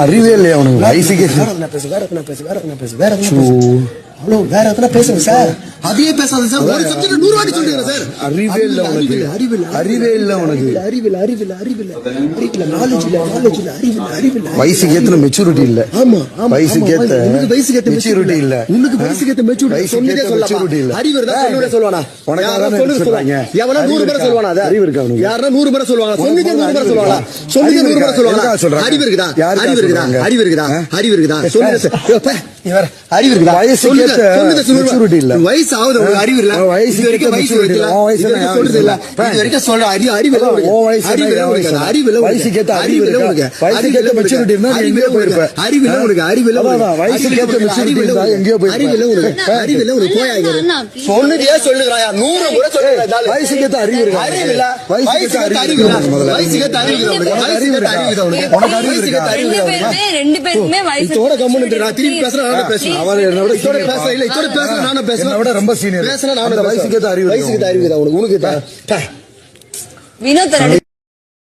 அறிவே இல்லையா உனக்கு? வயசுக்கு வேற எதனா பேசுங்க சார். அதையே பேசாத சார். ஒரு சப்ஜெக்ட் 100 வாட்டி சொல்றீங்க சார். அறிவே இல்ல உனக்கு. அறிவே இல்ல உனக்கு. வயசுக்கு ஏத்த மெச்சூரிட்டி இல்ல. ஆமா வயசுக்கு ஏத்த மெச்சூரிட்டி இல்ல. உனக்கு வயசுக்கு ஏத்த மெச்சூரிட்டி சொன்னதே சொல்லலாம். அறிவு இருந்தா சொல்லுவே சொல்வானா? உனக்கு சொல்றாங்க. எவனா 100 முறை சொல்வானா? அது அறிவு இருக்கா உனக்கு? யாரனா 100 முறை சொல்வாங்க. சொன்னதே 100 முறை சொல்வாங்களா? சொன்னதே 100 முறை சொல்வாங்களா? அறிவு இருக்குதா? அறிவு இருக்குதா? அறிவு இருக்குதா? அறிவு இருக்குதா? சொன்னதே இவர் அறிவு இருக்குதா? வயசுக்கு ஏத்த மெச்சூரிட்டி இல்ல. வயசு ஆகுது உங்களுக்கு அறிவு இல்ல. வயசுக்கு வயசு இல்ல. சொல்றது இல்ல. இது வரைக்கும் சொல்ற அறிவு இல்ல உங்களுக்கு. அறிவு இல்ல. வயசுக்கு ஏத்த அறிவு இல்ல உங்களுக்கு. வயசுக்கு ஏத்த மெச்சூரிட்டி இருந்தா நீ எங்கயோ போயிருப்ப. அறிவு இல்ல உங்களுக்கு. அறிவு இல்ல. வயசுக்கு ஏத்த மெச்சூரிட்டி இருந்தா எங்கயோ போயிருப்ப. அறிவு இல்ல உங்களுக்கு. அறிவு இல்ல உங்களுக்கு. போயாங்க. சொன்னதே சொல்லுங்கறாயா 100 முறை சொல்றீங்க. வயசுக்கு ஏத்த அறிவு இருக்கு. அறிவு இல்ல. வயசுக்கு ஏத்த அறிவு இல்ல. வயசுக்கு ஏத்த அறிவு இல்ல உங்களுக்கு. வயசுக்கு ஏத்த அறிவு இல்ல உங்களுக்கு. உனக்கு அறிவு இருக்கா? ரெண்டு பேருமே வயசு இதோட கம்முன்னு நான் திருப்பி பேசுறேன். நானே பேசுறேன். அவர் என்னோட இதோட பேச இல்ல. இதோட பேசுறேன். நானே பேசுறேன். என்னோட ரொம்ப சீனியர். பேசுறேன். நானே வயசுக்கு ஏத்த அறிவு. வயசுக்கு ஏத்த அறிவு தான் உங்களுக்கு. உனக்கு வினோத்